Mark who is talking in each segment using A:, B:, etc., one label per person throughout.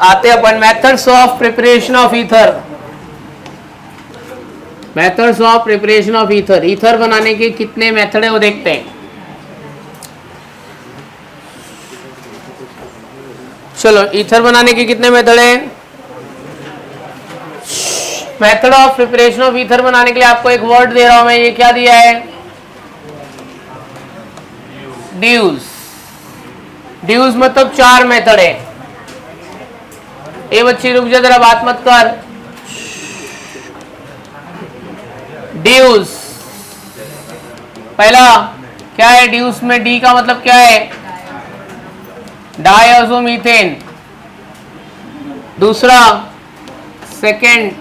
A: आते अपन methods of preparation of ether. Methods of preparation of ether, ether बनाने के कितने मेथड है वो देखते हैं। चलो ईथर बनाने के कितने मेथड है। Method of preparation of ether बनाने के लिए आपको एक वर्ड दे रहा हूं मैं, ये क्या दिया है, ड्यूज। ड्यूज मतलब 4 मेथड है। ए बच्ची रुक जा जरा, बात मत कर। ड्यूज पहला क्या है, ड्यूज में डी का मतलब क्या है, डायज़ोमीथेन। दूसरा सेकेंड,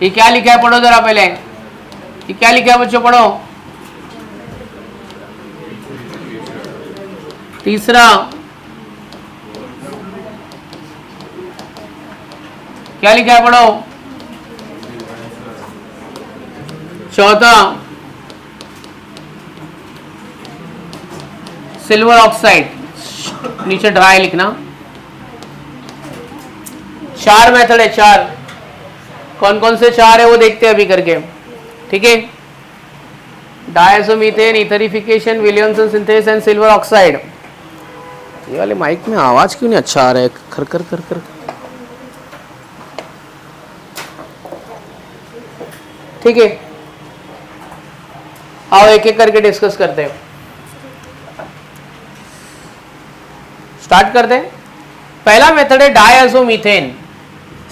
A: ये क्या लिखा है पढ़ो जरा पहले, ये क्या लिखा है बच्चों पढ़ो। तीसरा क्या लिखा है पढ़ो। चौथा सिल्वर ऑक्साइड, नीचे ड्राई लिखना। 4 मेथड है, 4। कौन कौन से 4 है वो देखते हैं अभी करके, ठीक है। Diazomethane, etherification, Williamson synthesis and silver oxide. ये वाले माइक में आवाज क्यों नहीं अच्छा आ रहा है, खर खर खर खर। ठीक है, आओ एक एक करके डिस्कस करते हैं, स्टार्ट करते हैं। पहला मेथड है डायज़ोमीथेन।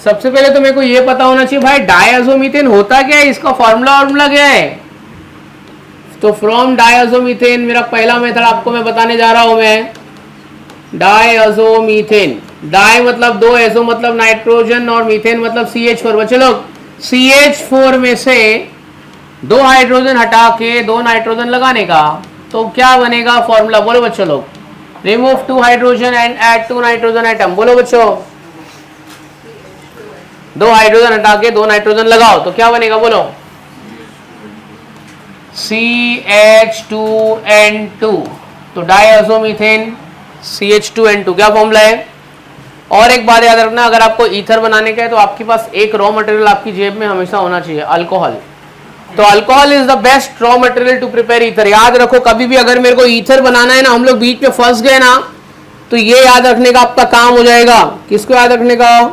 A: सबसे पहले तो मेरे को ये पता होना चाहिए भाई डायज़ोमीथेन होता क्या है, इसका फॉर्मूला क्या है। तो फ्रॉम डायज़ोमीथेन मेरा पहला मेथड आपको मैं बताने जा रहा हूं मैं, डायज़ोमीथेन। डाई मतलब 2, एजो मतलब नाइट्रोजन और मीथेन मतलब CH4। बच्चे लोग CH4 में से 2 हाइड्रोजन हटा के 2 नाइट्रोजन लगाने का, तो क्या बनेगा फॉर्मूला, बोलो बच्चों लोग। Remove 2 hydrogen and add 2 nitrogen atom, बोलो बच्चों। 2 हाइड्रोजन हटा के 2 नाइट्रोजन लगाओ तो क्या बनेगा बोलो, CH2N2। तो डायज़ोमीथेन CH2N2 क्या फॉर्मूला है। और एक बात याद रखना, अगर आपको ईथर बनाने का है तो आपके पास एक रॉ मटेरियल आपकी जेब में हमेशा होना चाहिए, अल्कोहल। तो alcohol is the best raw material to prepare ether. याद रखो कभी भी अगर मेरे को ईथर बनाना है ना, हम लोग बीच में फंस गए ना, तो ये याद रखने का आपका काम हो जाएगा। किसको याद रखने का,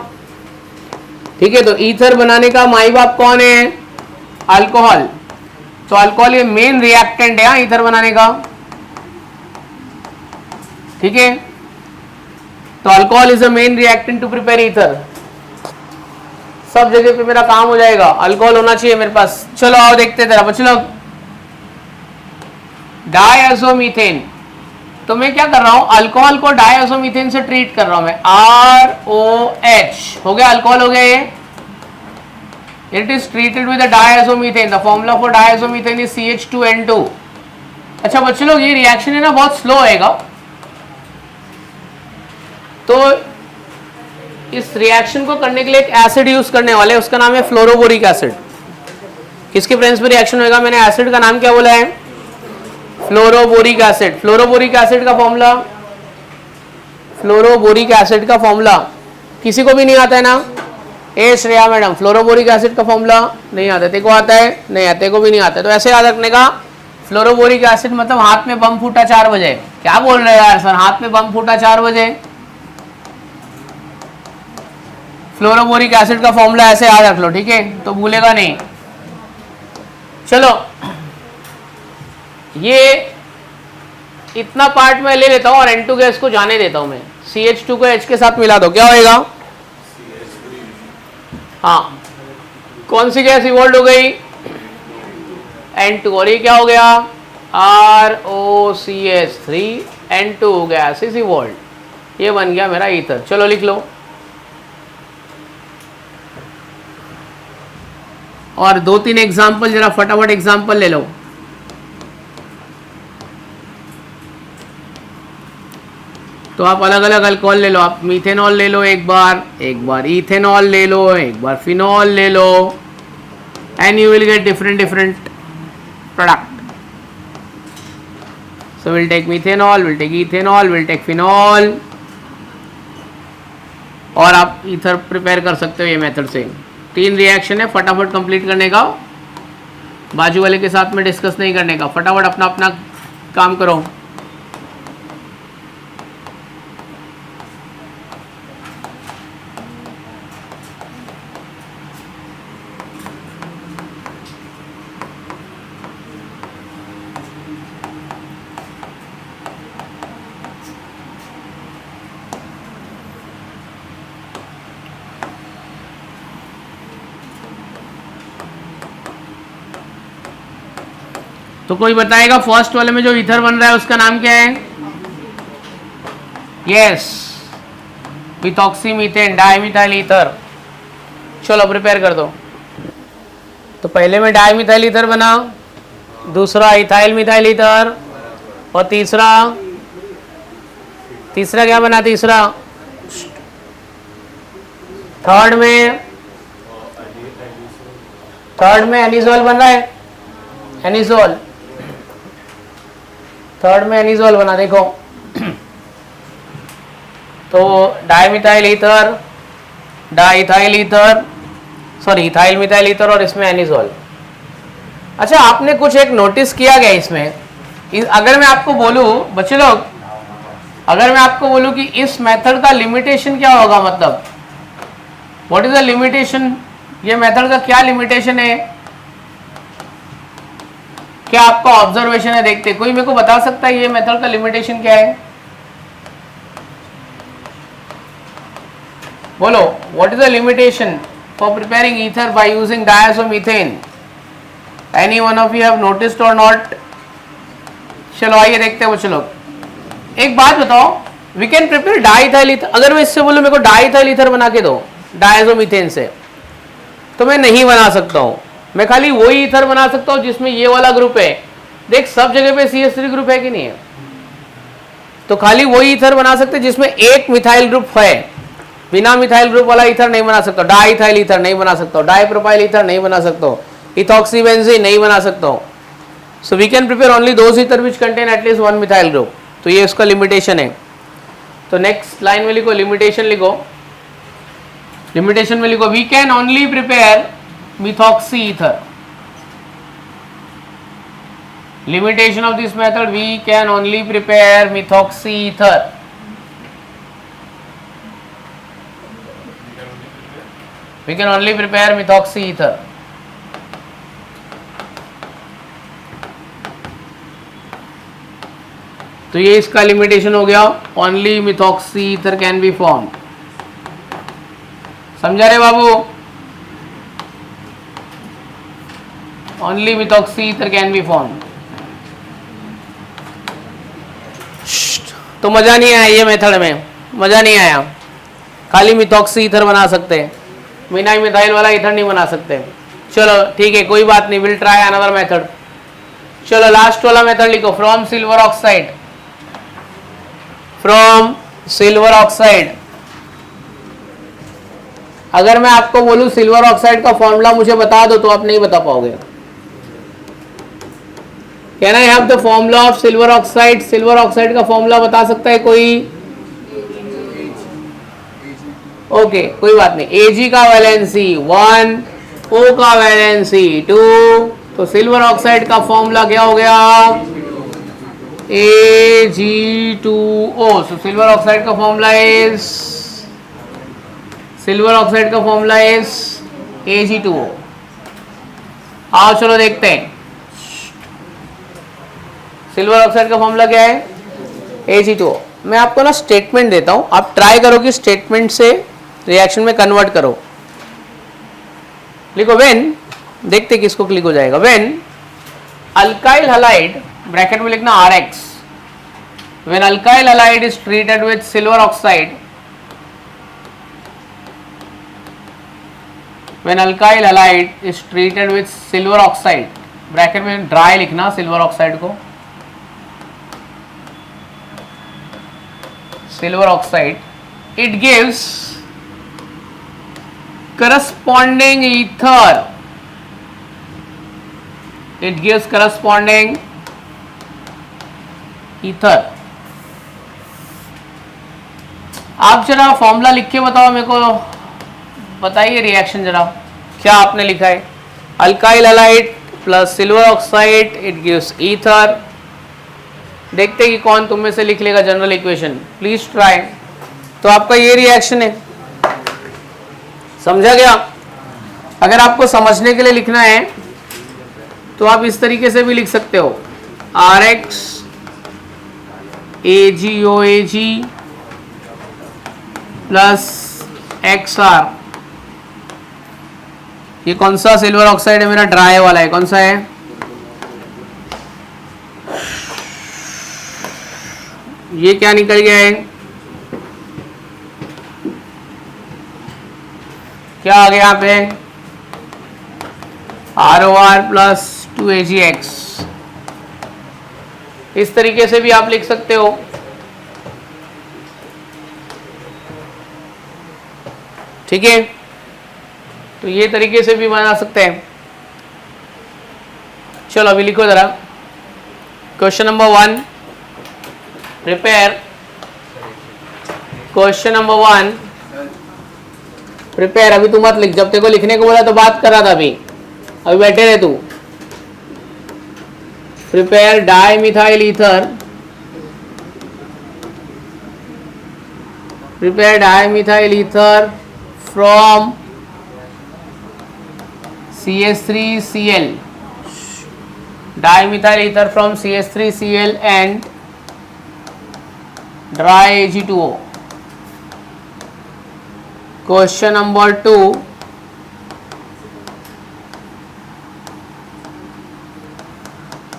A: ठीक है। तो ईथर बनाने का माई बाप कौन है, अल्कोहल। तो अल्कोहल ये मेन रिएक्टेंट है ईथर बनाने का, ठीक है। तो alcohol is a main reactant to prepare ether. सब जगह पे मेरा काम हो जाएगा, अल्कोहल होना चाहिए मेरे पास। चलो आओ देखते जरा बच्चों लोग, डायज़ोमीथेन। तो मैं क्या कर रहा हूं, अल्कोहल को डायज़ोमीथेन से ट्रीट कर रहा हूं मैं, ROH हो गया, अल्कोहल हो गया ये। It is treated with diazomethane. The formula for diazomethane is CH2N2। अच्छा बच्चों लोग ये रिएक्शन है ना बहुत स्लो होएगा, तो इस रिएक्शन को करने के लिए एक एसिड यूज करने वाले, उसका नाम है फ्लोरोबोरिक एसिड। किसके प्रेजेंस में रिएक्शन होगा, मैंने एसिड का नाम क्या बोला है, फ्लोरोबोरिक एसिड। फ्लोरोबोरिक एसिड का फॉर्मूला, फ्लोरोबोरिक एसिड का फॉर्मूला किसी को भी नहीं आता है ना, ए श्रेया मैडम, फ्लोरोबोरिक एसिड का फॉर्मूला नहीं आता, तेरे को आता है, नहीं आता, तेरे को भी नहीं आता है। तो ऐसे याद रखने का, फ्लोरोबोरिक एसिड मतलब हाथ में बम फूटा 4 बजे। क्या बोल रहे हैं यार सर, हाथ में बम फूटा 4 बजे। फ्लोरोबोरिक एसिड का फॉर्मूला ऐसे याद रख लो, ठीक है, तो भूलेगा नहीं। चलो ये इतना पार्ट मैं ले लेता हूं और N2 गैस को जाने देता हूं मैं। CH2 को H के साथ मिला दो, क्या होएगा, हाँ कौन सी गैस इवॉल्व हो गई, N2। और ये क्या हो गया, ROCH3, N2 gas is evolve. ये बन गया मेरा ईथर। चलो लिख लो। और 2-3 एग्जाम्पल जरा फटाफट एग्जाम्पल ले लो। तो आप अलग अलग अल्कोहल ले लो, आप मीथेनॉल ले लो एक बार इथेनॉल ले लो, एक बार फिनॉल ले लो, and you will get different product. So we'll take methanol, we'll take ethanol, we'll take phenol. और आप ईथर प्रिपेयर कर सकते हो ये मेथड से। 3 रिएक्शन है, फटाफट कंप्लीट करने का, बाजू वाले के साथ में डिस्कस नहीं करने का, फटाफट अपना अपना काम करो। तो कोई बताएगा फर्स्ट वाले में जो ईथर बन रहा है उसका नाम क्या है? Yes, methoxy methane dimethyl ether. चलो प्रिपेयर कर दो। तो पहले में डाइमिथाइल ईथर बना, दूसरा इथाइल मिथाइल ईथर, और तीसरा क्या बना? तीसरा थर्ड में एनिजोल बन रहा है, एनिजोल। थर्ड में एनिजोल बना, देखो। तो dimethyl ether, diethyl ether, sorry ethyl methyl ether, और इसमें एनिजोल। अच्छा, आपने कुछ एक नोटिस किया गया इसमें? अगर मैं आपको बोलूं बच्चे लोग, अगर मैं आपको बोलूं कि इस मेथड का लिमिटेशन क्या होगा, मतलब व्हाट इज द लिमिटेशन, ये मेथड का क्या लिमिटेशन है, क्या आपका ऑब्जर्वेशन है? देखते, कोई मेरे को बता सकता है ये मेथड का लिमिटेशन क्या है? बोलो, what is the limitation for preparing ether by using diazomethane? Any one of you have noticed or not? चलो आइए देखते हैं। चलो एक बात बताओ, we can prepare diethyl ether. अगर मैं इससे बोलूं मेरे को डाइथाइल ईथर बना के दो डायज़ोमीथेन से, तो मैं नहीं बना सकता हूं। मैं खाली वही ईथर बना सकता हूं जिसमें ये वाला ग्रुप है। देख, सब जगह पे CH3 ग्रुप है कि नहीं है? तो खाली वही ईथर बना सकते जिसमें एक मिथाइल ग्रुप है। बिना मिथाइल ग्रुप वाला ईथर नहीं बना सकता। डाइथाइल ईथर नहीं बना सकता, डाइप्रोपाइल ईथर नहीं बना सकता, इथॉक्सी बेंजीन नहीं बना सकता। So we can prepare only those ether which contain at least 1 methyl group. तो ये उसका लिमिटेशन है। तो नेक्स्ट लाइन में लिखो, लिमिटेशन लिखो। लिमिटेशन में लिखो, we can only prepare methoxy ether. Limitation of this method, we can only prepare methoxy ether. We can only prepare methoxy ether. तो ये इसका लिमिटेशन हो गया, only methoxy ether can be formed. समझा रहे बाबू? Only methoxy ether can be formed. तो मजा नहीं आया ये मेथड में, मजा नहीं आया। खाली मिथॉक्सी ईथर बना सकते हैं, बिना मिथाइल वाला ईथर नहीं बना सकते। चलो ठीक है, कोई बात नहीं, विल ट्राई अनदर मेथड। चलो लास्ट वाला मेथड लिखो, from silver oxide. From silver oxide. अगर मैं आपको बोलूं सिल्वर ऑक्साइड का फॉर्मूला मुझे बता दो, तो आप नहीं बता पाओगे। Can I have the formula of silver oxide? Silver oxide का फॉर्मूला बता सकता है कोई? ओके, कोई बात नहीं। Ag का वैलेंसी 1, O का वैलेंसी 2, तो सिल्वर ऑक्साइड का फॉर्मूला क्या हो गया? Ag2O। सो सिल्वर ऑक्साइड का फॉर्मूला इज, सिल्वर ऑक्साइड का फॉर्मूला इज Ag2O। आओ चलो देखते हैं सिल्वर ऑक्साइड का फॉर्मूला क्या है? Ag2O। मैं आपको ना स्टेटमेंट देता हूं, आप ट्राई करो कि स्टेटमेंट से रिएक्शन में कन्वर्ट करो। लिखो व्हेन, देखते किसको क्लिक हो जाएगा। व्हेन अल्काइल हैलाइड, ब्रैकेट में लिखना RX, when alkyl halide is treated with silver oxide, when alkyl halide is treated with silver oxide, bracket में ड्राई लिखना सिल्वर ऑक्साइड को, silver oxide, it gives corresponding ether, it gives corresponding ether। आप जरा formula लिख के बताओ मेरे को, बताइए रिएक्शन जरा, क्या आपने लिखा है? Alkyl halide plus silver oxide it gives ether. देखते हैं कि कौन तुम में से लिख लेगा जनरल इक्वेशन, प्लीज ट्राई। तो आपका ये रिएक्शन है, समझा गया? अगर आपको समझने के लिए लिखना है तो आप इस तरीके से भी लिख सकते हो, RX AgOAg प्लस XR। ये कौन सा सिल्वर ऑक्साइड है? मेरा ड्राई वाला है। कौन सा है? ये क्या निकल गया है? क्या आ गया यहाँ पे? ROR plus 2AgX। इस तरीके से भी आप लिख सकते हो। ठीक है, तो ये तरीके से भी बना सकते हैं। चलो अभी लिखो जरा, question number 1 prepare. Question number 1 prepare. अभी तू मत लिख, जब तेरे को लिखने को बोला तो बात कर रहा था। अभी बैठे रहे तू। Prepare di methyl ether, prepare di methyl ether from CH3Cl, dimethyl ether from CH3Cl and dry Ag2O. Question number 2,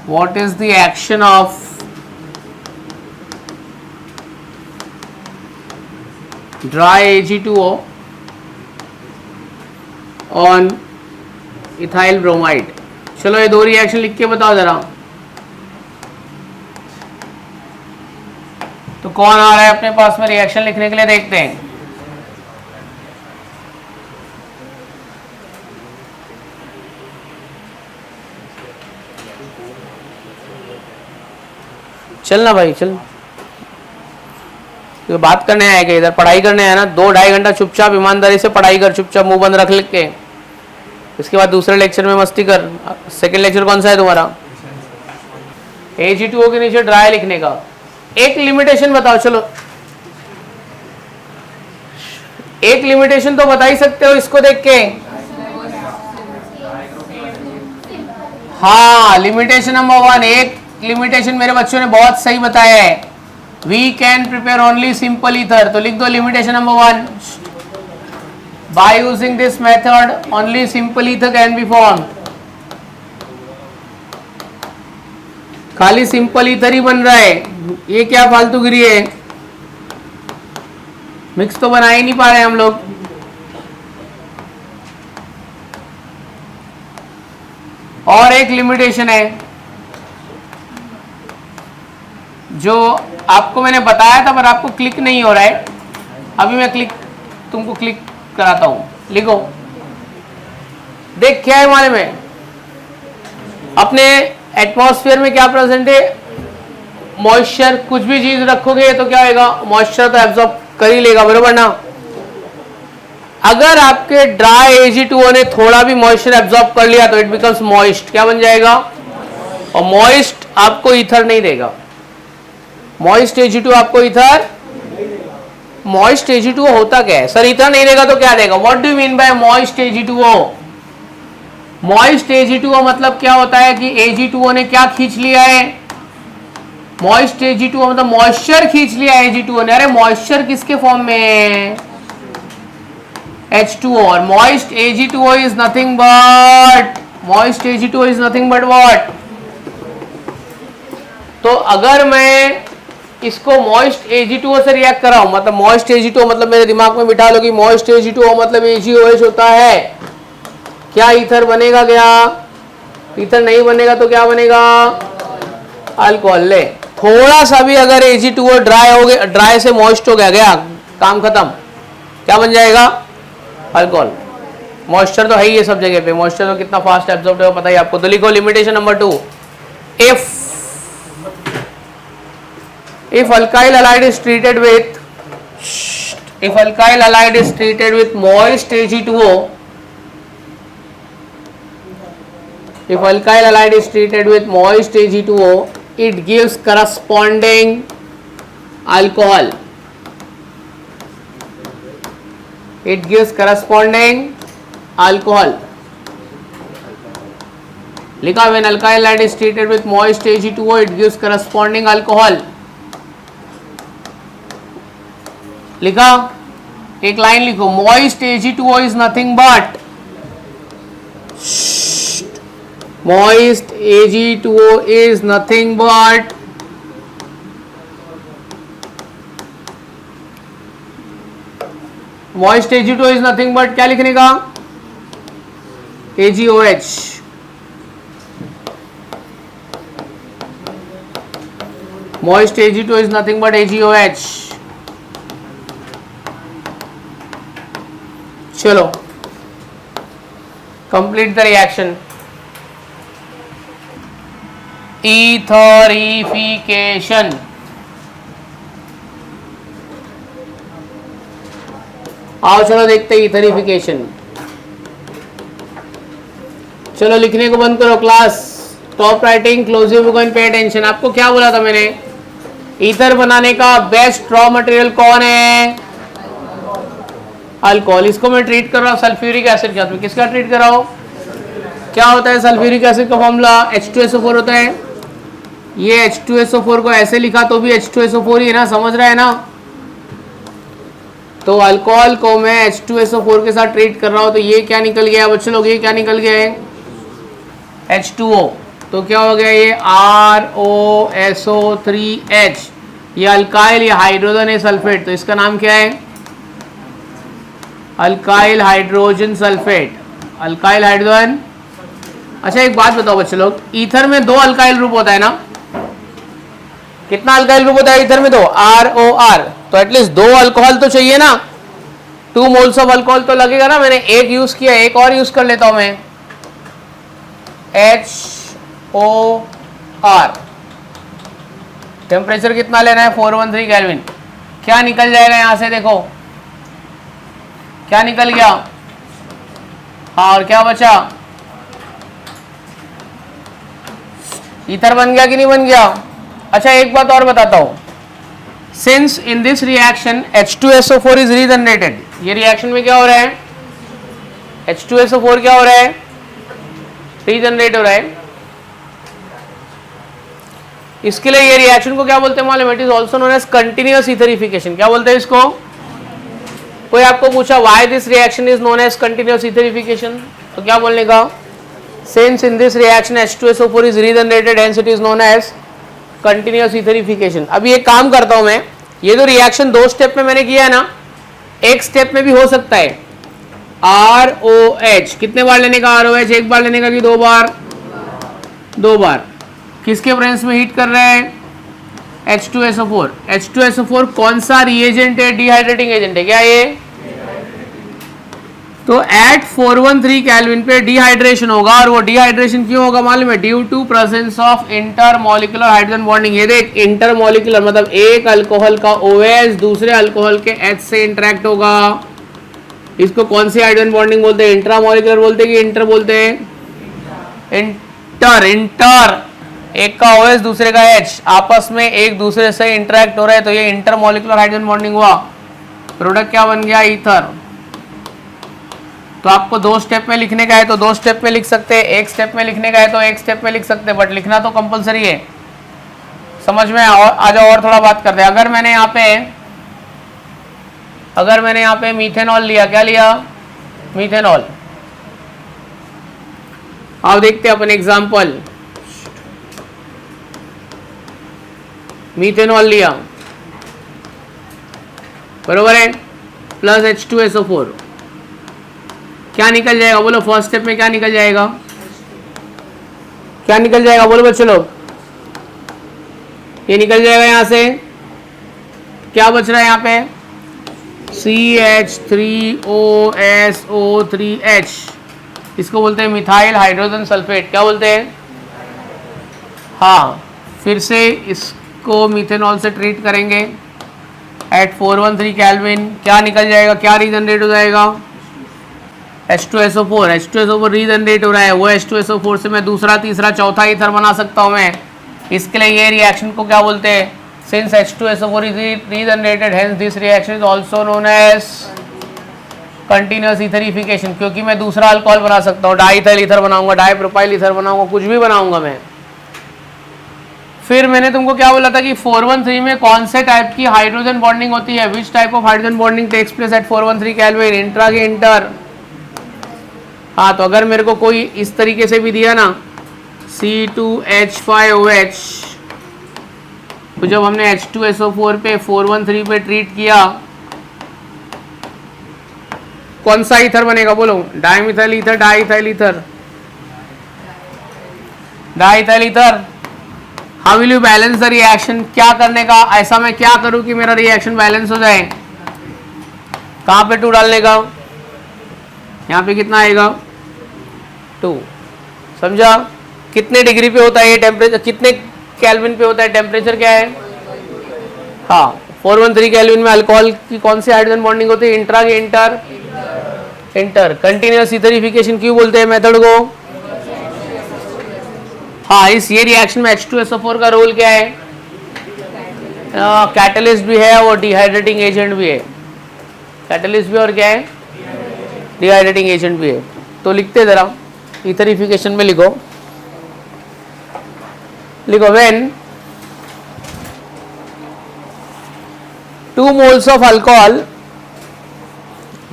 A: what is the action of dry Ag2O on ethyl bromide? चलो ये दो रिएक्शन लिख के बताओ जरा। तो कौन आ रहा है अपने पास में रिएक्शन लिखने के लिए? देखते हैं। चलना भाई चल, तो बात करने आए क्या? इधर पढ़ाई करने आया ना। 2-2.5 घंटा चुपचाप ईमानदारी से पढ़ाई कर, चुपचाप मुंह बंद रख लिख के। इसके बाद दूसरे लेक्चर में मस्ती कर। सेकंड लेक्चर कौन सा है तुम्हारा? Ag2O के नीचे ड्राई लिखने का। एक लिमिटेशन बताओ। चलो एक लिमिटेशन तो बता ही सकते हो इसको देख के। हाँ, लिमिटेशन नंबर 1, एक लिमिटेशन मेरे बच्चों ने बहुत सही बताया है। We can prepare only simple ether. तो लिख दो limitation number 1, by using this method only simple ether can be formed। खाली सिंपल ईथर ही बन रहा है, ये क्या फालतूगिरी है? मिक्स तो बना ही नहीं पा रहे हम लोग। और एक लिमिटेशन है जो आपको मैंने बताया था पर आपको क्लिक नहीं हो रहा है। अभी मैं तुमको क्लिक कराता हूं। लिखो, देख क्या है हमारे में? अपने एटमॉस्फेयर में क्या प्रेजेंट है? मॉइस्चर। कुछ भी चीज रखोगे तो क्या होगा? मॉइस्चर तो एब्जॉर्ब कर ही लेगा, बरोबर ना? अगर आपके ड्राई Ag2O ने थोड़ा भी मॉइस्चर एब्जॉर्ब कर लिया तो इट बिकम्स मॉइस्ट। क्या बन जाएगा? और मॉइस्ट आपको ईथर नहीं देगा। मॉइस्ट Ag2 आपको ईथर, मॉइस्ट Ag2O होता क्या है? सर ईथर नहीं देगा तो क्या देगा? What do you mean by moist Ag2O? Moist Ag2O मतलब क्या होता है कि Ag2O ने क्या खींच लिया है? मॉइस्ट Ag2O मतलब मॉइस्चर खींच लिया Ag2O ने। अरे मॉइस्चर किसके फॉर्म में है? H2O। और moist Ag2O is nothing but, moist Ag2O is nothing but what? तो अगर मैं इसको मॉइस्ट Ag2O से रिएक्ट कर रहा हूं, मतलब मॉइस्ट Ag2O मतलब मेरे दिमाग में बिठा लो कि मॉइस्ट Ag2O मतलब AgOH होता है। क्या ईथर बनेगा? क्या ईथर नहीं बनेगा तो क्या बनेगा? अल्कोहल। ले, थोड़ा सा भी अगर Ag2O ड्राई हो गया, ड्राई से मॉइस्ट हो गया, काम खत्म। क्या बन जाएगा? अल्कोहल। मॉइस्चर तो है ही ये सब जगह पे। मॉइस्चर तो कितना फास्ट एब्जॉर्ब होगा पता ही आपको। तो लिखो limitation number 2, if alkyl halide is treated with If alkyl halide is treated with moist Ag2O, if alkyl halide is treated with moist Ag2O, it gives corresponding alcohol. It gives corresponding alcohol. लिखा when alkyl halide is treated with moist Ag2O, it gives corresponding alcohol. लिखा, एक line लिखो, moist Ag2O is nothing but, moist Ag2O is nothing but moist Ag2O is nothing but क्या लिखने का, AgOH. Moist Ag2O is nothing but AgOH. चलो, complete the reaction. Etherification. आओ चलो देखते हैं इथरिफिकेशन. चलो लिखने को बंद करो class. Stop writing, close your book and pay attention. आपको क्या बोला था मैंने? ईथर बनाने का बेस्ट रॉ मटेरियल कौन है? अल्कोहल. इसको मैं ट्रीट कर रहा हूँ सल्फ्यूरिक एसिड के साथ में. किसका ट्रीट कर रहा हूँ? क्या होता है सल्फ्यूरिक एसिड का फॉर्मूला? H2SO4 होता है. ये H2SO4 को ऐसे लिखा तो भी H2SO4 ही है ना, समझ रहा है ना? तो अल्कोहल को मैं H2SO4 के साथ ट्रीट कर रहा हूँ तो ये क्या निकल गया बच्चे लोग? ये क्या निकल गया है? H2O. तो क्या हो गया ये? ROSO3H. ये अल्काइल, ये हाइड्रोजन है सल्फेट, तो इसका नाम क्या है? Alkyl hydrogen sulphate. Alkyl hydrogen. अच्छा एक बात बताओ बच्चे लोग, ईथर में दो अल्काइल ग्रुप होता है ना? कितना अल्काइल ग्रुप होता है ईथर में? दो. ROR. तो एटलीस्ट दो अल्कोहल तो चाहिए ना. 2 मोल्स ऑफ अल्कोहल तो लगेगा ना. मैंने एक यूज किया, एक और यूज कर लेता हूं मैं. HOR. टेम्परेचर कितना लेना है? 413 केल्विन. क्या निकल जाएगा यहां से? देखो क्या निकल गया. हाँ, और क्या बचा? ईथर बन गया कि नहीं बन गया? अच्छा एक बात और बताता हूं. Since in this reaction H2SO4 is regenerated. ये रिएक्शन में क्या हो रहा है? H2SO4 क्या हो रहा है? रीजनरेट हो रहा है. इसके लिए ये रिएक्शन को क्या बोलते हैं मालूम? It is also known as continuous etherification. क्या बोलते हैं इसको? कोई आपको पूछा why this reaction is known as continuous etherification, तो क्या बोलने का? Since in this reaction H2SO4 is regenerated hence it is known as continuous etherification. अभी एक काम करता हूं मैं, ये जो रिएक्शन 2 स्टेप में मैंने किया है ना, एक स्टेप में भी हो सकता है. ROH कितने बार लेने का? ROH एक बार लेने का कि 2 बार? 2 बार. किसके प्रेजेंस में हीट कर रहे हैं? H2SO4. H2SO4 कौन सा रिएजेंट है? डिहाइड्रेटिंग एजेंट है क्या ये? तो एट 413 केल्विन पे डिहाइड्रेशन होगा. और वो डिहाइड्रेशन क्यों होगा मालूम है? Due to presence of intermolecular hydrogen bonding. ये देख, इंटरमॉलिक्यूलर मतलब एक अल्कोहल का OH दूसरे अल्कोहल के H से इंटरेक्ट होगा. इसको कौन सी हाइड्रोजन बॉन्डिंग बोलते हैं? इंट्रामॉलिक्यूलर बोलते हैं कि इंटर बोलते हैं? इंटर. इंटर. एक का OH दूसरे का H आपस में एक दूसरे से इंटरेक्ट हो रहा है, तो ये इंटरमॉलिक्यूलर हाइड्रोजन बॉन्डिंग हुआ. प्रोडक्ट क्या बन गया? ईथर. तो आपको 2 स्टेप में लिखने का है तो 2 स्टेप में लिख सकते हैं, एक स्टेप में लिखने का है तो एक स्टेप में लिख सकते हैं, बट लिखना तो कंपलसरी है. समझ में आ जाओ. और थोड़ा बात करते हैं. अगर मैंने यहाँ पे मीथेनॉल लिया, क्या लिया? मीथेनॉल. अब देखते हैं अपन एग्जाम्पल. मीथेनॉल लिया, बरोबर है, प्लस H2SO4. क्या निकल जाएगा बोलो? फर्स्ट स्टेप में क्या निकल जाएगा? क्या निकल जाएगा बोलो बच्चों लोग? ये निकल जाएगा यहां से. क्या बच रहा है यहाँ पे? CH3OSO3H. इसको बोलते हैं मिथाइल हाइड्रोजन सल्फेट. क्या बोलते हैं? हाँ, फिर से इसको मीथेनॉल से ट्रीट करेंगे. एट 413 केल्विन क्या निकल जाएगा, क्या रीजनरेट हो जाएगा, H2SO4। H2SO4 रीजनरेट हो रहा है, वो H2SO4 से मैं दूसरा तीसरा चौथा ईथर बना सकता हूँ मैं। इसके लिए ये रिएक्शन को क्या बोलते हैं, since H2SO4 is regenerated hence this reaction is also known as continuous etherification, क्योंकि मैं दूसरा अल्कोहल बना सकता हूँ, डाईथाइल ईथर बनाऊंगा, डाईप्रोपाइल ईथर बनाऊंगा, कुछ भी बनाऊंगा मैं। फिर मैंने तुमको क्या बोला था कि 413 में कौन से टाइप की हाइड्रोजन बॉन्डिंग होती है, which type of hydrogen bonding takes place at 413 kelvin, intra के इंटर। हाँ, तो अगर मेरे को कोई इस तरीके से भी दिया ना C2H5OH, तो जब हमने H2SO4 पे 413 पे ट्रीट किया, कौन सा ईथर बनेगा बोलो, dimethyl ether, diethyl ether, diethyl ether. How will you balance the reaction, क्या करने का, ऐसा मैं क्या करूं कि मेरा रिएक्शन बैलेंस हो जाए, कहां पे 2 डालने का, यहाँ पे कितना आएगा 2, समझा। कितने डिग्री पे होता है ये टेम्परेचर, कितने केल्विन पे होता है टेम्परेचर, क्या है, हाँ 413 केल्विन में अल्कोहल की कौन सी हाइड्रोजन बॉन्डिंग होती है, इंट्रा के इंटर, इंटर। कंटिन्यूअस ईथरिफिकेशन क्यों बोलते हैं मेथड को, हाँ इस ये रिएक्शन में H2SO4 का रोल क्या है, कैटलिस्ट भी है और डिहाइड्रेटिंग एजेंट भी है, कैटलिस्ट भी और क्या है, डिहाइड्रेटिंग एजेंट भी है। तो लिखते जरा ईथरिफिकेशन में लिखो, when 2 moles of alcohol,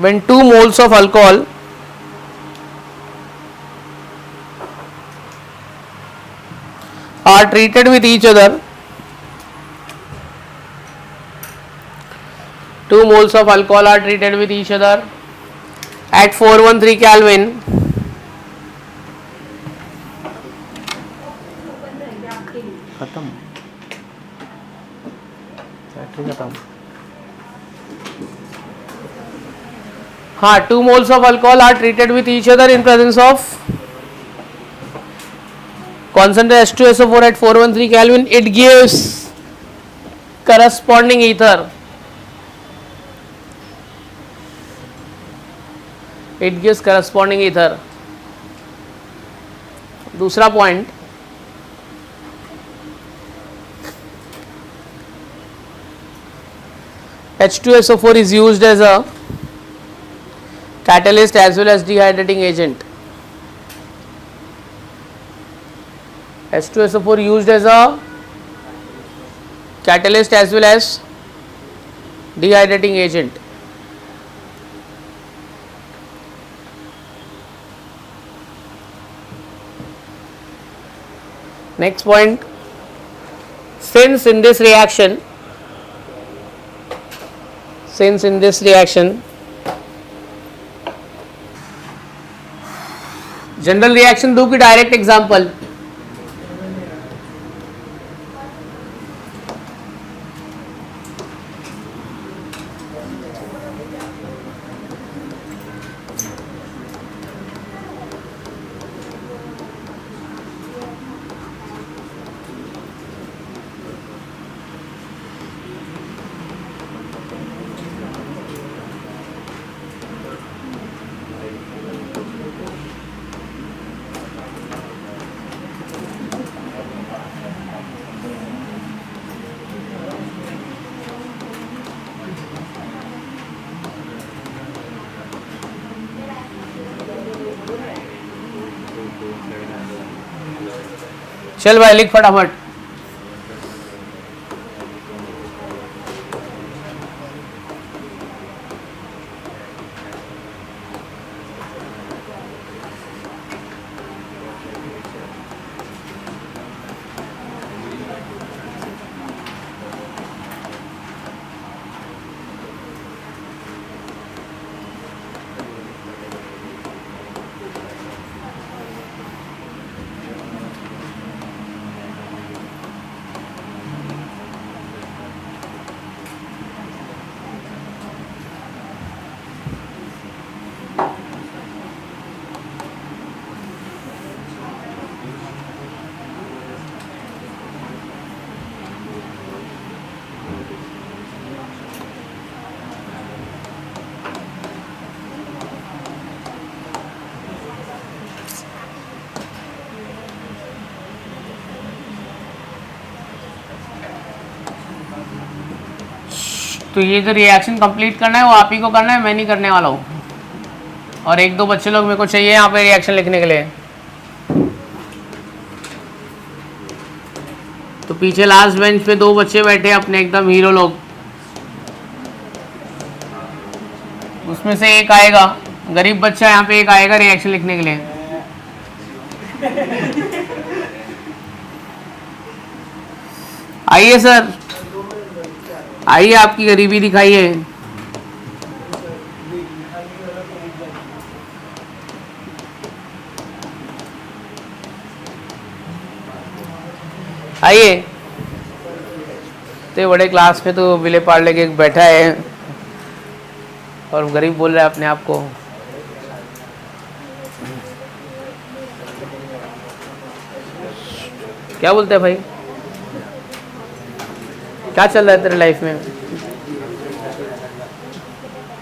A: when 2 moles of alcohol are treated with each other, 2 moles of alcohol are treated with each other at 413 Kelvin, खत्म, बैटरी खत्म। हाँ, 2 moles of alcohol are treated with each other in presence of concentrate H2SO4 at 413 Kelvin. It gives corresponding ether. It gives corresponding ether. दूसरा point, H2SO4 is used as a catalyst as well as dehydrating agent. H2SO4 used as a catalyst as well as dehydrating agent. Next point, since in this reaction general reaction दो की direct example, चल भाई लिख फटाफट। तो ये जो reaction complete करना है वो आप ही को करना है, मैं नहीं करने वाला हूँ। और एक दो बच्चे लोग मेरे को चाहिए यहाँ पे रिएक्शन लिखने के लिए। तो पीछे लास्ट बेंच पे दो बच्चे बैठे अपने एकदम हीरो लोग, उसमें से एक आएगा, गरीब बच्चा यहाँ पे एक आएगा रिएक्शन लिखने के लिए। आइए सर, आइए, आपकी गरीबी दिखाइए। आइए। तो बड़े क्लास में तो विले पाड़ लेके बैठा है और गरीब बोल रहा है अपने आप को। क्या बोलते हैं भाई, क्या चल रहा है तेरे लाइफ में?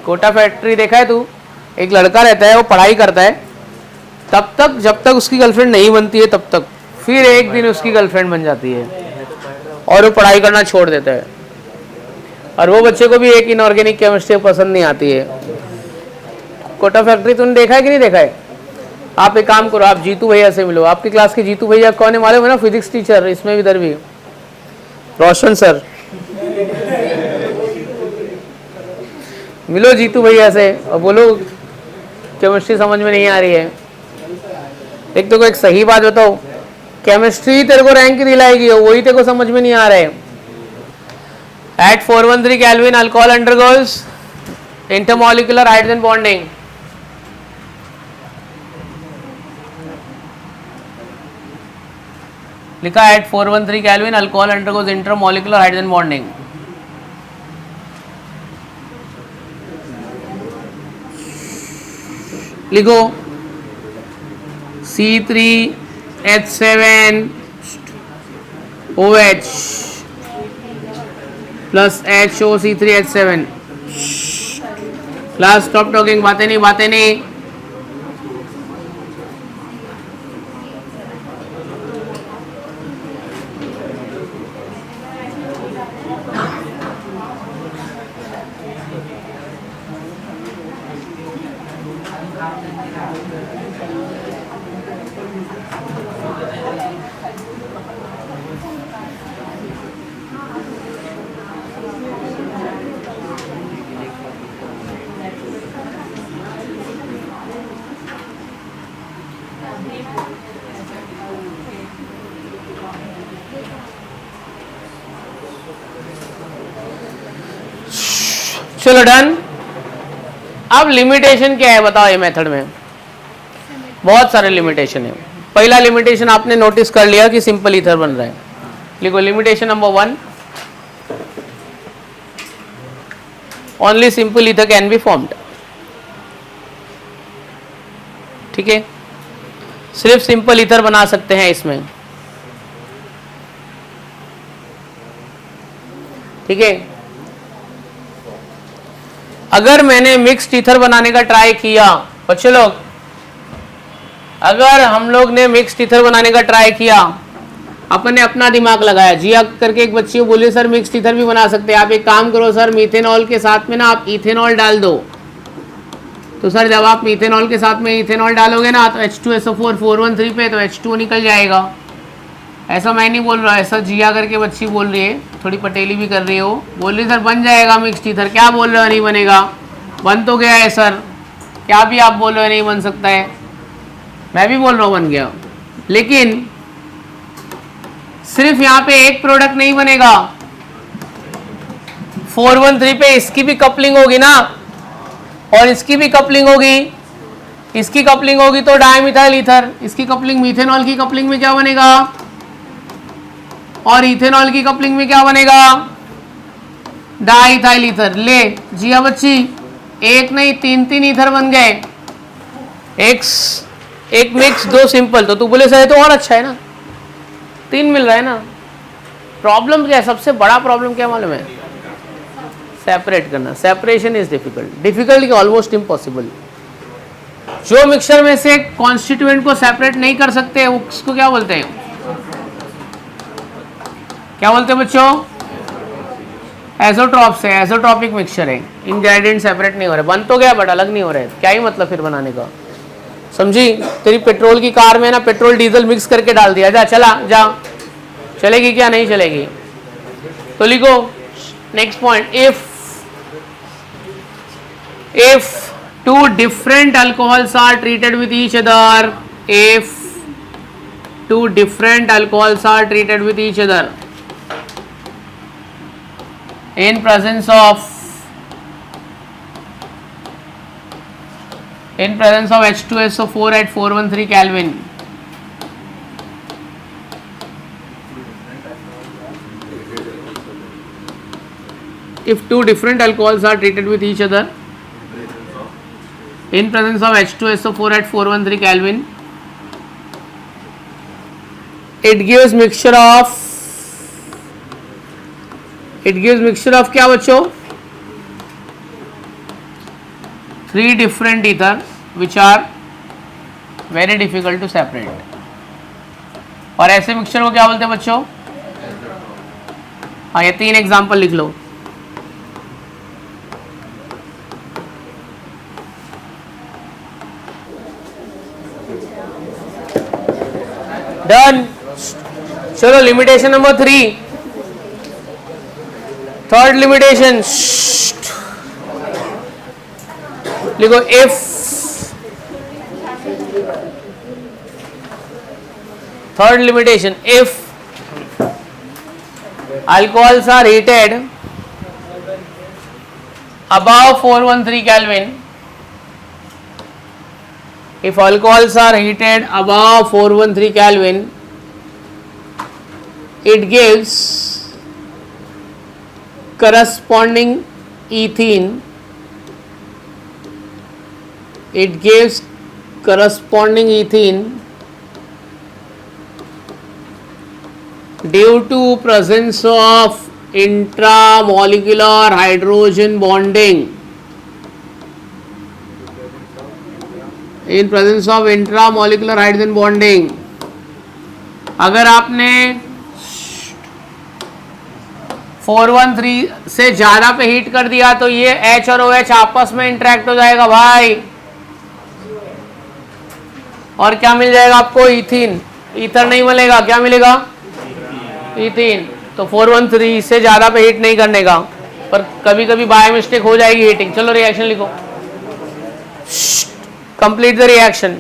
A: कोटा फैक्ट्री देखा है तू? एक लड़का रहता है, वो पढ़ाई करता है तब तक जब तक उसकी गर्लफ्रेंड नहीं बनती है, तब तक। फिर एक दिन उसकी गर्लफ्रेंड बन जाती है और वो पढ़ाई करना छोड़ देता है। और वो बच्चे को भी एक इनऑर्गेनिक केमिस्ट्री पसंद नहीं आती है। कोटा फैक्ट्री तूने देखा है कि नहीं देखा है? आप एक काम करो, आप जीतू भैया से मिलो। आपकी क्लास के जीतू भैया कौन है मालूम है ना? फिजिक्स टीचर, इसमें भी इधर भी रोशन सर। मिलो जीतू भैया से और बोलो केमिस्ट्री समझ में नहीं आ रही है। एक तो को एक सही बात बताओ, केमिस्ट्री तेरे को रैंक दिलाएगी, वही तेरे को समझ में नहीं आ रहा है। At 413 kelvin alcohol undergoes intermolecular hydrogen bonding. लिखा है at 413 kelvin alcohol undergoes intermolecular hydrogen bonding. लिखो C3H7 OH plus HOC3H7। Class stop talking, बातें नहीं, बातें नहीं। चलो डन। अब लिमिटेशन क्या है बताओ? ये मेथड में बहुत सारे लिमिटेशन है। पहला लिमिटेशन आपने नोटिस कर लिया कि सिंपल ईथर बन रहा है। लिखो limitation number 1, only simple ether can be formed. ठीक है, सिर्फ सिंपल ईथर बना सकते हैं इसमें। ठीक है, अगर मैंने मिक्स्ड ईथर बनाने का ट्राई किया, बच्चे लोग, अगर हम लोग ने मिक्स्ड ईथर बनाने का ट्राई किया, अपन ने अपना दिमाग लगाया, जिया करके एक बच्ची को बोले सर मिक्स्ड ईथर भी बना सकते हैं, आप एक काम करो सर मीथेनॉल के साथ में ना आप इथेनॉल डाल दो। तो सर जब आप मीथेनॉल के साथ में इथेनॉल डालोगे ना तो H2SO4 413 पे तो H2O निकल जाएगा। ऐसा मैं नहीं बोल रहा, ऐसा जिया करके बच्ची बोल रही है, थोड़ी पटेली भी कर रही हो, बोल रही सर बन जाएगा मिक्स्ड ईथर। क्या बोल रहे हो नहीं बनेगा? बन तो गया है सर। क्या भी आप बोल रहे हो नहीं बन सकता है? मैं भी बोल रहा हूँ बन गया, लेकिन सिर्फ यहाँ पे एक प्रोडक्ट नहीं बनेगा। 413 पे इसकी भी कपलिंग होगी ना, और इसकी भी कपलिंग होगी, इसकी कपलिंग होगी तो डायमिथाइल ईथर, इसकी कपलिंग मीथेनॉल की कपलिंग में क्या बनेगा, और इथेनॉल की कपलिंग में क्या बनेगा, डाइथाइल ईथर। ले जिया बच्ची, एक नहीं तीन तीन ईथर बन गए, एक मिक्स दो सिंपल। तो तू बोले सर तो और अच्छा है ना, तीन मिल रहा है ना। प्रॉब्लम क्या है? सबसे बड़ा प्रॉब्लम क्या मालूम है? सेपरेट करना। Separation is difficult, difficult almost impossible. जो मिक्सचर में से कॉन्स्टिट्यूएंट को सेपरेट नहीं कर सकते उसको क्या बोलते हैं? क्या बोलते हैं बच्चों? एजोट्रॉप्स है, एजोट्रॉपिक मिक्सचर है, इंग्रेडिएंट सेपरेट नहीं हो रहे, बन तो गया बट अलग नहीं हो रहे, क्या ही मतलब फिर बनाने का, समझी? तेरी पेट्रोल की कार में ना पेट्रोल डीजल मिक्स करके डाल दिया, जा चला जा, चलेगी क्या? नहीं चलेगी। तो लिखो next point, if two different alcohols are treated with each other, if two different alcohols are treated with each other in presence of H2SO4 at 413 Kelvin, if two different alcohols are treated with each other in presence of H2SO4 at 413 Kelvin, it gives mixture of क्या बच्चों? 3 different ether which are very difficult to separate। और ऐसे mixture को क्या बोलते हैं बच्चों? हाँ, ये 3 एग्जाम्पल लिख लो। डन। चलो लिमिटेशन नंबर 3, थर्ड लिमिटेशन लिखो, if third limitation, if alcohols are heated above 413 Kelvin, if alcohols are heated above 413 Kelvin, it gives corresponding ethene, it gives corresponding ethene due to presence of intramolecular hydrogen bonding, in presence of intramolecular hydrogen bonding। अगर आपने 413 से ज्यादा पे heat कर दिया तो ये H और OH आपस में इंटरेक्ट हो जाएगा भाई, और क्या मिल जाएगा आपको? इथीन। ईथर नहीं मिलेगा, क्या मिलेगा? इथीन। तो 413 से ज्यादा पे हीट नहीं करने का, पर कभी कभी बाय मिस्टेक हो जाएगी हीटिंग। चलो रिएक्शन लिखो, कंप्लीट द रिएक्शन।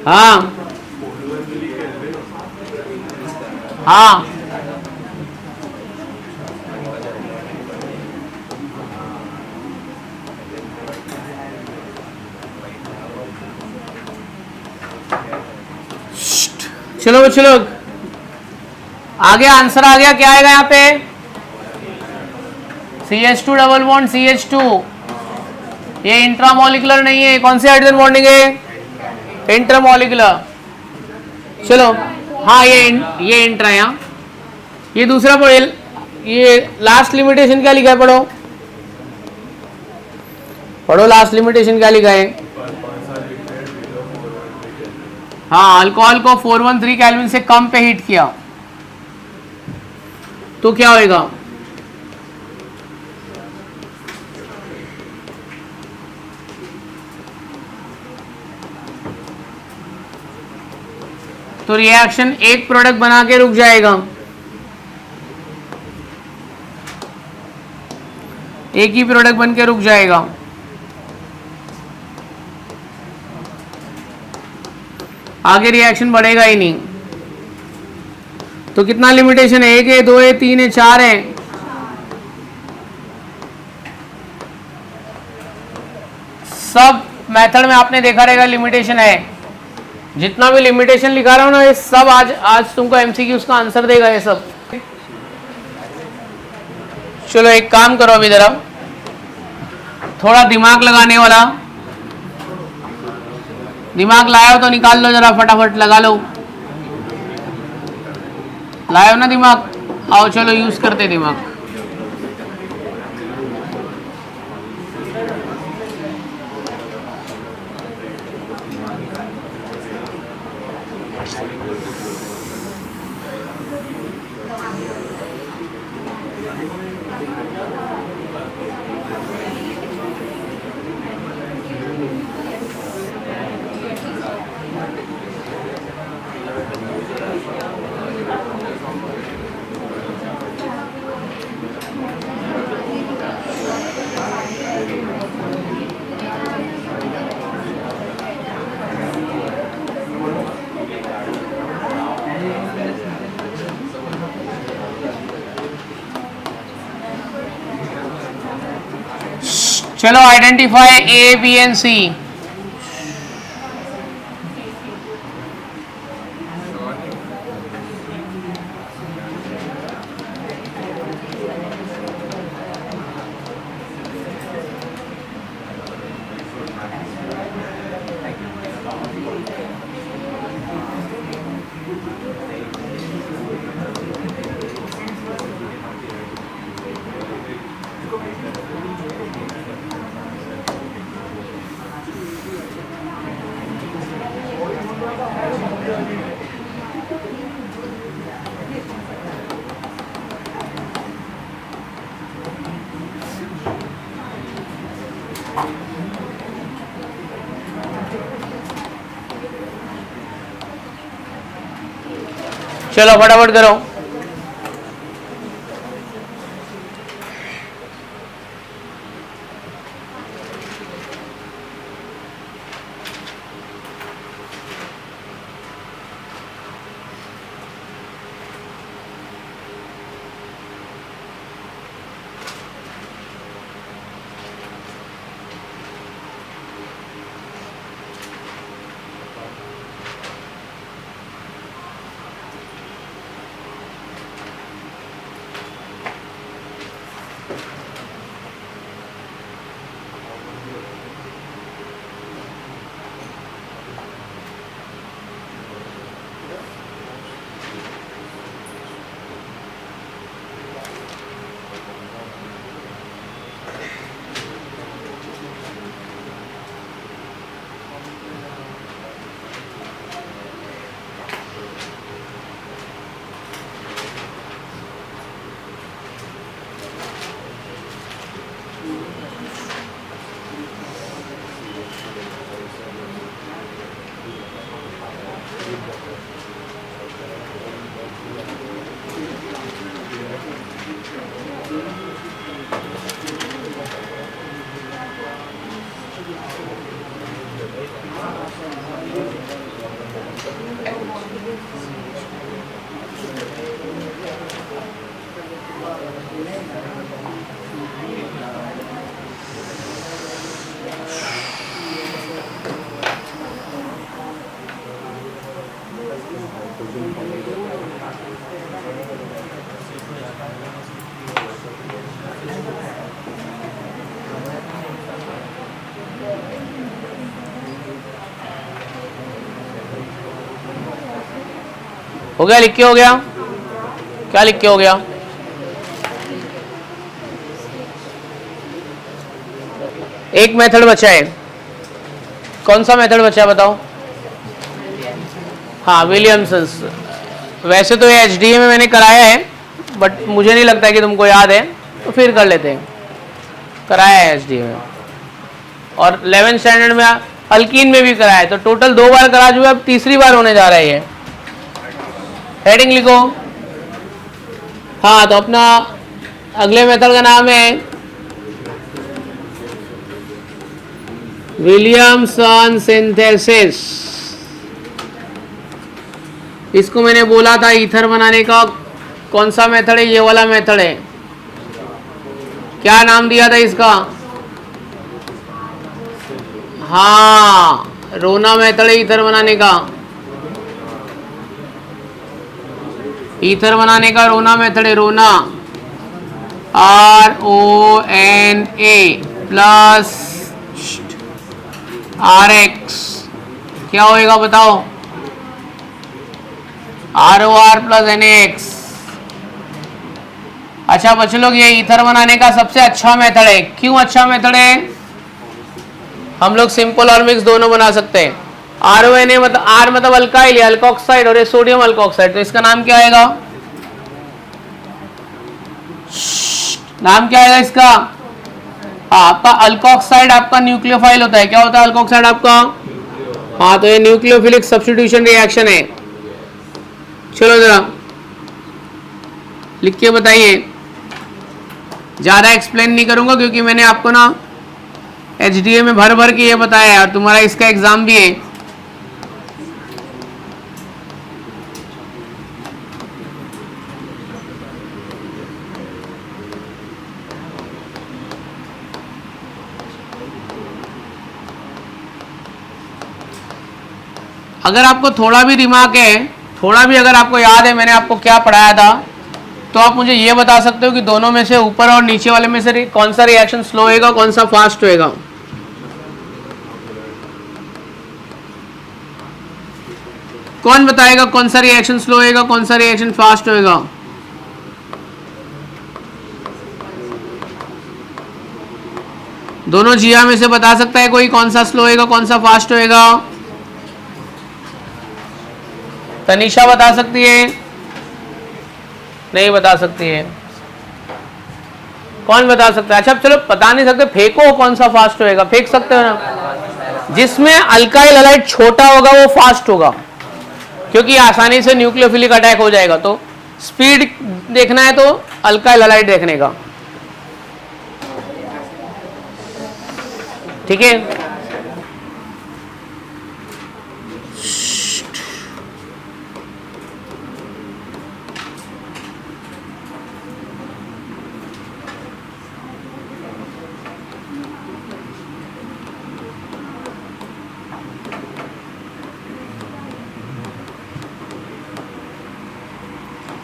A: हाँ हाँ, चलो बच्चों लोग आगे आंसर आ गया। क्या आएगा यहाँ पे? CH2 डबल बॉन्ड CH2, ये इंट्रामोलिकुलर नहीं है, कौन सी हाइड्रोजन बॉन्डिंग है? इंट्रामोलिकुलर। चलो हाँ, ये इंट्रा है। ये दूसरा पढ़े, ये लास्ट लिमिटेशन क्या लिखा है? पढ़ो पढ़ो, लास्ट लिमिटेशन क्या लिखा है? हाँ, अल्कोहल को 413 केल्विन से कम पे हीट किया तो क्या होएगा? तो रिएक्शन एक प्रोडक्ट बना के रुक जाएगा, एक ही प्रोडक्ट बन के रुक जाएगा। आगे रिएक्शन बढ़ेगा ही नहीं। तो कितना लिमिटेशन है, 1 है, 2 है, 3 है, 4 है। सब मेथड में आपने देखा रहेगा लिमिटेशन है। जितना भी लिमिटेशन लिखा रहा हूं ना, ये सब आज तुमको एमसीक्यूज का आंसर देगा ये सब। चलो एक काम करो, अभी जरा थोड़ा दिमाग लगाने वाला, दिमाग लाए हो तो निकाल लो जरा, फटाफट लगा लो। लाए हो ना दिमाग, आओ चलो यूज करते दिमाग। चलो आइडेंटिफाई ए बी एंड सी। चलो फटाफट करो। हो गया, लिख के हो गया? क्या लिख के हो गया? एक मेथड बचा है। कौन सा मेथड बचा है बताओ? हाँ, विलियमसन्स। वैसे तो ये एचडीए में मैंने कराया है, बट मुझे नहीं लगता कि तुमको याद है, तो फिर कर लेते हैं। कराया है एचडीए में, और 11th स्टैंडर्ड में अल्कीन में भी कराया है। तो टोटल 2 बार करा चुके, अब तीसरी बार होने जा रहा है ये। हेडिंग लिखो। हाँ, तो अपना अगले मेथड का नाम है विलियमसन सिंथेसिस। इसको मैंने बोला था ईथर बनाने का कौन सा मेथड है, ये वाला मेथड है। क्या नाम दिया था इसका? हाँ, रोना मेथड है ईथर बनाने का। ईथर बनाने का रोना मेथड है, रोना, RONA प्लस RX। क्या होएगा बताओ? ROR plus NaX। अच्छा बच्चे लोग, ये ईथर बनाने का सबसे अच्छा मेथड है। क्यों अच्छा मेथड है? हम लोग सिंपल और मिक्स दोनों बना सकते हैं। RONA मतलब R मतलब अल्काइल या अल्कोक्साइड, और ये सोडियम अल्कोक्साइड, तो इसका नाम क्या आएगा? नाम क्या आएगा इसका? आपका अल्कोक्साइड आपका न्यूक्लियोफाइल होता है। क्या होता है अल्कोक्साइड आपका? हाँ, तो ये न्यूक्लियोफिलिक सब्स्टिट्यूशन रिएक्शन है। चलो जरा लिख के बताइए। ज़्यादा एक्सप्लेन नहीं करूंगा क्योंकि मैंने आपको ना HDA में भर भर के ये बताया है और तुम्हारा इसका एग्जाम भी है। अगर आपको थोड़ा भी दिमाग है, थोड़ा भी अगर आपको याद है मैंने आपको क्या पढ़ाया था, तो आप मुझे ये बता सकते हो कि दोनों में से ऊपर और नीचे वाले में से कौन सा रिएक्शन स्लो होएगा, कौन सा फास्ट होएगा? कौन बताएगा कौन सा रिएक्शन स्लो होएगा, कौन सा रिएक्शन फास्ट होएगा? दोनों जिया में से बता सकता है कोई कौन सा स्लो होएगा, कौन सा फास्ट होएगा? तनिषा बता सकती है? नहीं बता सकती है। कौन बता सकता है? अच्छा चलो बता नहीं सकते, फेंको कौन सा फास्ट होएगा, फेंक सकते हो ना। जिसमें अल्काइल हैलाइड छोटा होगा वो फास्ट होगा, क्योंकि आसानी से न्यूक्लियोफिलिक अटैक हो जाएगा। तो स्पीड देखना है तो अल्काइल हैलाइड देखने का, ठीक है।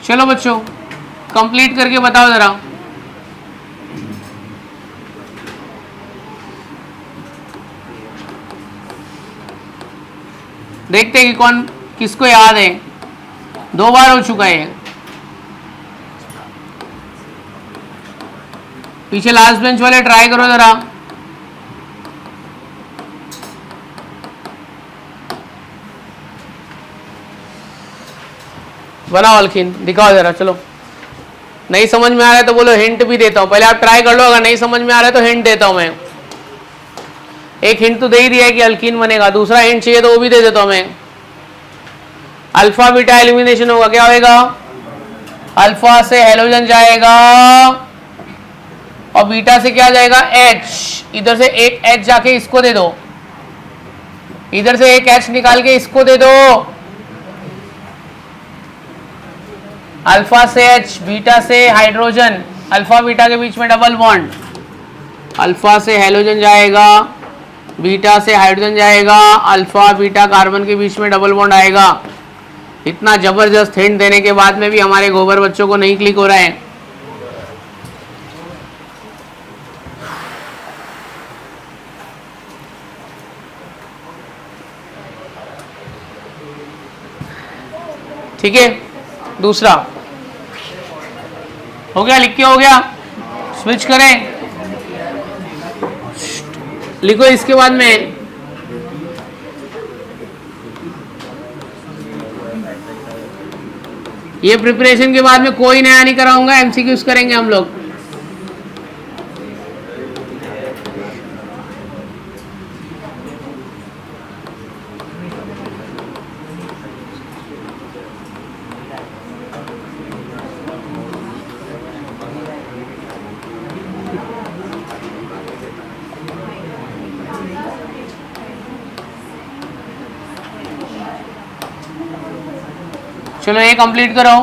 A: चलो बच्चों कंप्लीट करके बताओ जरा। देखते हैं कि कौन किसको याद है। 2 बार हो चुका है। पीछे लास्ट बेंच वाले ट्राई करो जरा। बनाओ अल्कीन, दिखाओ जरा। चलो नहीं समझ में आ रहा है तो बोलो, हिंट भी देता हूं। पहले आप ट्राई कर लो, अगर नहीं समझ में आ रहा है तो हिंट देता हूं मैं। एक हिंट तो दे ही दिया है कि अल्कीन बनेगा, दूसरा हिंट चाहिए तो वो भी दे देता हूं मैं। अल्फा बीटा एलिमिनेशन होगा, क्या होगा? अल्फा से हेलोजन जाएगा और बीटा से क्या जाएगा? H। इधर से एक H जाके इसको दे दो, इधर से एक H निकाल के इसको दे दो। अल्फा से H, बीटा से हाइड्रोजन, अल्फा बीटा के बीच में डबल बॉन्ड। अल्फा से हेलोजन जाएगा, बीटा से हाइड्रोजन जाएगा, अल्फा बीटा कार्बन के बीच में डबल बॉन्ड आएगा। इतना जबरदस्त हिंट देने के बाद में भी हमारे गोबर बच्चों को नहीं क्लिक हो रहा है। ठीक है, दूसरा हो गया, लिख के हो गया। स्विच करें, लिखो इसके बाद में। ये प्रिपरेशन के बाद में कोई नया नहीं कराऊंगा, एमसीक्यूज करेंगे हम लोग। चलो ये कंप्लीट करो।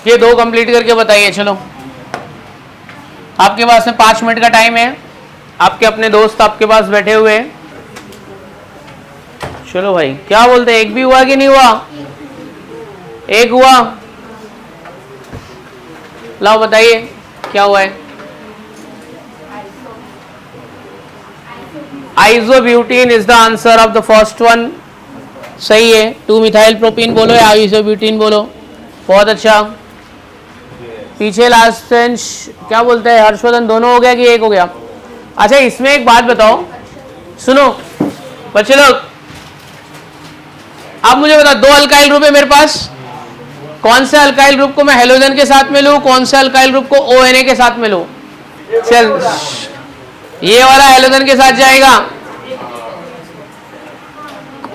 A: ये दो कंप्लीट करके बताइए। चलो आपके पास में 5 मिनट का टाइम है, आपके अपने दोस्त आपके पास बैठे हुए हैं। चलो भाई क्या बोलते हैं, एक भी हुआ कि नहीं हुआ? एक हुआ? लाओ बताइए क्या हुआ है। Isobutene is the answer of the first one. सही है। 2 मिथाइल प्रोपीन बोलो या आइसोब्यूटीन बोलो। बहुत अच्छा। पीछे लास्ट बेंच क्या बोलते हैं हर्षवर्धन, दोनों हो गया कि एक हो गया? अच्छा इसमें एक बात बताओ, सुनो बच्चे लोग, आप मुझे बताओ 2 अल्काइल ग्रुप है मेरे पास, कौन से अल्काइल ग्रुप को मैं हेलोजन के साथ में लूं, कौन से अल्काइल ग्रुप को ONA के साथ में लूं? चल ये वाला हेलोजन के साथ जाएगा।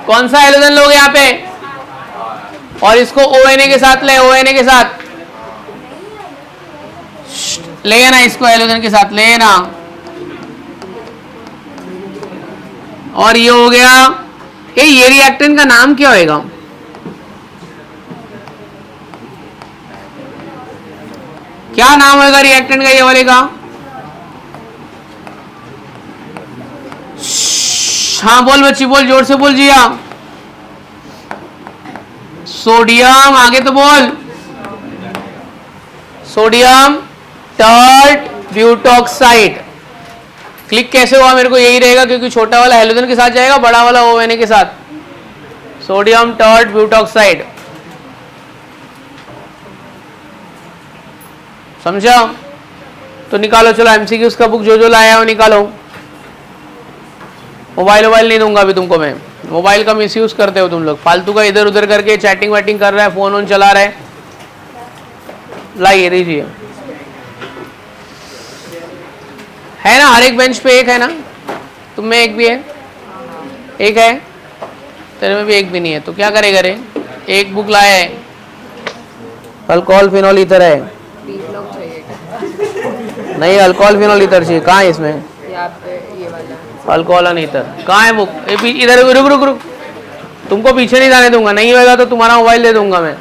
A: कौन सा हेलोजन लोगे यहाँ पे? और इसको ONA के साथ ले, ONA के साथ लेना, इसको हेलोजन के साथ लेना। और ये हो गया। ये रिएक्टेंट का नाम क्या होएगा? क्या नाम होगा रिएक्टेंट का ये वाले का? हाँ बोल बच्ची बोल, जोर से बोल जिया। सोडियम, आगे तो बोल। Sodium tert butoxide. क्लिक कैसे हुआ मेरे को यही रहेगा, क्योंकि छोटा वाला हेलोजन के साथ जाएगा, बड़ा वाला ONA के साथ। सोडियम टर्ट ब्यूटॉक्साइड, समझा? तो निकालो, चलो MCQs का बुक जो जो लाया है वो निकालो। मोबाइल नहीं दूंगा अभी तुमको मैं। मोबाइल का मिसयूज करते हो तुम लोग, फालतू का इधर उधर करके चैटिंग वैटिंग कर रहा है, फोन चला रहा है। लाइए दीजिए, है ना? हर एक बेंच पे एक है ना? तुम में एक भी है? एक है? तेरे में भी एक भी नहीं है, तो क्या करेगा रे? एक बुक लाया है, अल्कोहल फिनॉल ईथर है। नहीं अल्कोहल फिनॉल ईथर चाहिए। कहाँ है इसमें अल्कोहल ईथर? कहाँ है बुक? इधर रुक रुक रुक, तुमको पीछे नहीं जाने दूंगा। नहीं होगा तो तुम्हारा मोबाइल दे दूंगा मैं।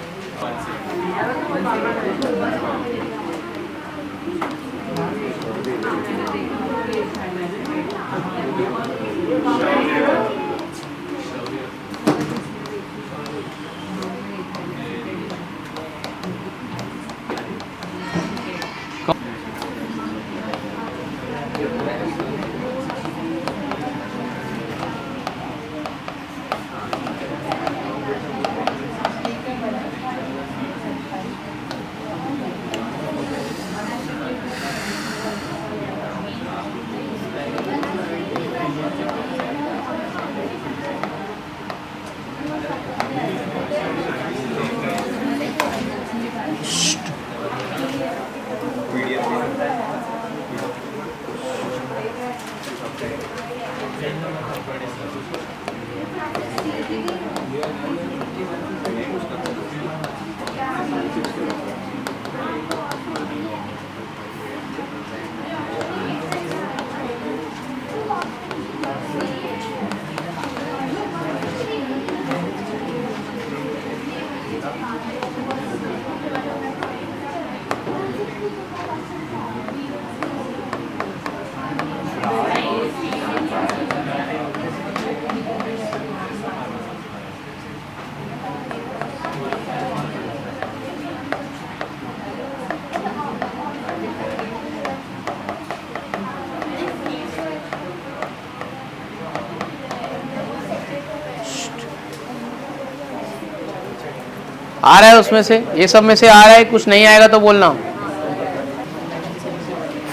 A: आ रहा है उसमें से, ये सब में से आ रहा है, कुछ नहीं आएगा तो बोलना।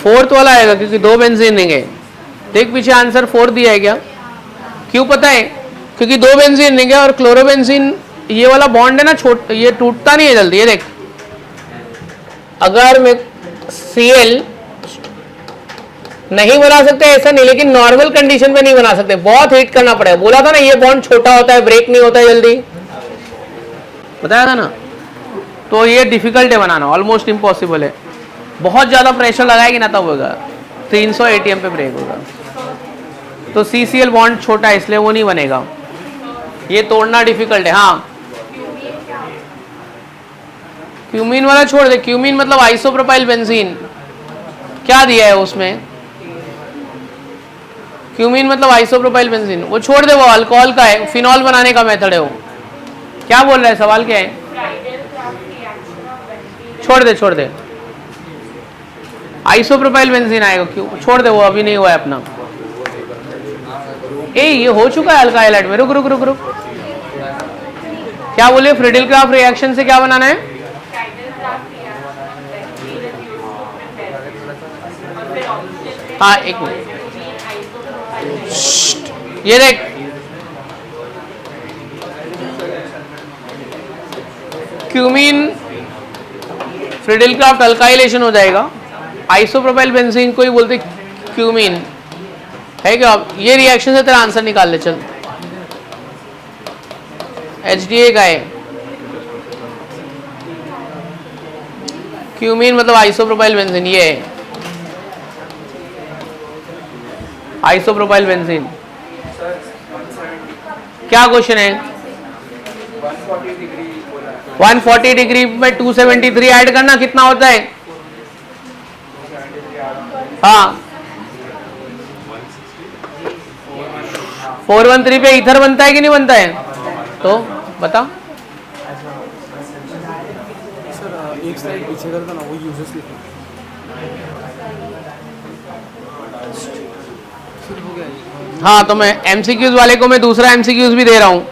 A: फोर्थ वाला आएगा क्योंकि 2 बेंजीन रिंग है। देख पीछे आंसर 4 दिया है क्या? क्यों पता है? क्योंकि 2 बेंजीन रिंग है और क्लोरोबेंजीन ये वाला बॉन्ड है ना, ये टूटता नहीं है जल्दी। ये देख, अगर मैं Cl नहीं बना सकते ऐसा नहीं, लेकिन नॉर्मल कंडीशन पे नहीं बना सकते, बहुत हीट करना पड़ेगा। बोला था ना ये बॉन्ड छोटा होता है, ब्रेक नहीं होता है जल्दी, बताया था ना। तो ये डिफिकल्ट है बनाना, ऑलमोस्ट इम्पॉसिबल है। बहुत ज्यादा प्रेशर लगाएगी ना तब होगा, 300 ATM पे ब्रेक होगा। तो CCl बॉन्ड छोटा है इसलिए वो नहीं बनेगा, ये तोड़ना डिफिकल्ट है। हाँ, क्यूमीन वाला छोड़ दे। क्यूमीन मतलब आइसोप्रोपाइल बेंजीन, क्या दिया है उसमें? क्यूमीन मतलब आइसोप्रोपाइल बेंजीन, वो छोड़ दे, वो अल्कोहल का है, फिनॉल बनाने का मेथड है वो। क्या बोल रहा है, सवाल क्या है? छोड़ दे, छोड़ दे, आइसोप्रोपाइल बेंजीन आएगा। क्यों छोड़ दे, वो अभी नहीं हुआ है अपना। ये हो चुका है अल्काइल हाइड में। रुक रुक रुक रुक, क्या बोले? फ्रीडल क्राफ्ट रिएक्शन से क्या बनाना है? हाँ, एक मिनट, ये देख, क्यूमीन फ्रीडल क्राफ्ट अल्काइलेशन हो जाएगा, आइसोप्रोपाइल बेंजीन को ही बोलते क्यूमीन है क्या? ये रिएक्शन से तेरा आंसर निकाल ले चल। HDA का है, क्यूमीन मतलब आइसोप्रोपाइल बेंजीन, ये है आइसोप्रोपाइल बेंजीन। क्या क्वेश्चन है? 140 डिग्री में 273 ऐड करना कितना होता है? हाँ, 413 पे ईथर बनता है कि नहीं बनता है? तो बता।
B: सर एक स्लाइड पीछे कर दो ना, वो यूजेस लिखो।
A: हाँ, तो मैं MCQs वाले को मैं दूसरा MCQs भी दे रहा हूँ,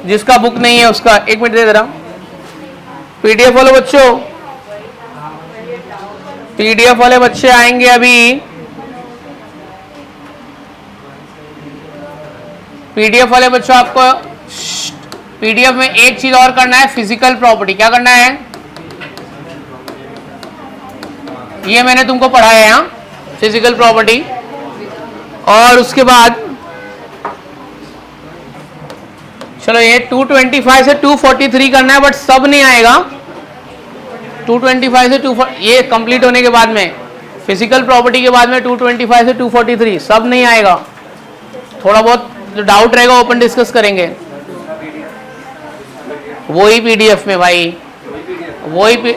A: जिसका बुक नहीं है उसका 1 मिनट दे रहा हूँ। PDF वाले बच्चों, PDF वाले बच्चे आएंगे अभी। PDF वाले बच्चों, आपको PDF में एक चीज और करना है, फिजिकल प्रॉपर्टी। क्या करना है? ये मैंने तुमको पढ़ाया है, यहाँ फिजिकल प्रॉपर्टी। और उसके बाद चलो ये 225 से 243 करना है, बट सब नहीं आएगा। 225 से 240 ये कंप्लीट होने के बाद में, फिजिकल प्रॉपर्टी के बाद में 225 से 243 सब नहीं आएगा। थोड़ा बहुत जो डाउट रहेगा ओपन डिस्कस करेंगे, वही PDF में भाई, वही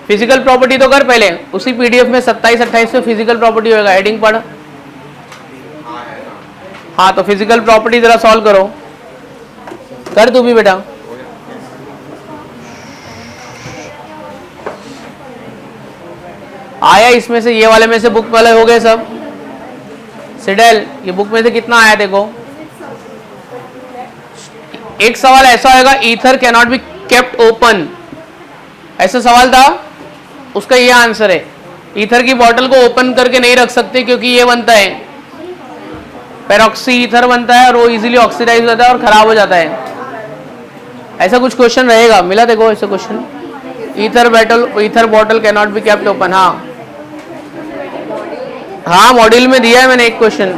A: फिजिकल प्रॉपर्टी तो कर पहले, उसी PDF में 27-28 से फिजिकल प्रॉपर्टी होगा। हेडिंग पढ़। हाँ, तो फिजिकल प्रॉपर्टी जरा सॉल्व करो, कर तू भी बेटा। आया इसमें से, ये वाले में से बुक वाले हो गए सब। सिडेल, ये बुक में से कितना आया देखो। एक सवाल ऐसा होगा, ether can not be kept open, ऐसा सवाल था, उसका ये आंसर है। ईथर की बोतल को ओपन करके नहीं रख सकते क्योंकि ये बनता है पेरोक्सी ईथर बनता है और वो इजीली ऑक्सीडाइज हो जाता है और खराब हो जाता है। ऐसा कुछ क्वेश्चन रहेगा, मिला देखो ऐसा question. Ether bottle can not be kept open. हाँ, मॉड्यूल में दिया है मैंने एक क्वेश्चन।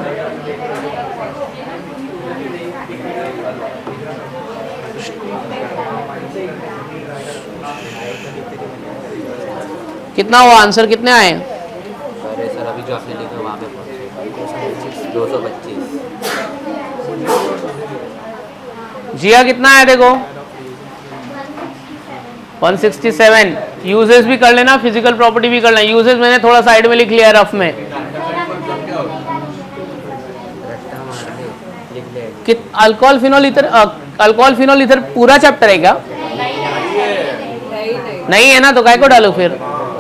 A: कितना हुआ आंसर, कितने आए?
C: अरे सर अभी जो आपने लिखा वहाँ पे 225।
A: जिया कितना आया देखो? 167। यूजेस भी कर लेना, फिजिकल प्रॉपर्टी भी कर लेना। यूजेस मैंने थोड़ा साइड में लिख लिया रफ में। अल्कोहल फिनॉल ईथर पूरा चैप्टर है क्या? नहीं है ना, तो काय को डालो फिर।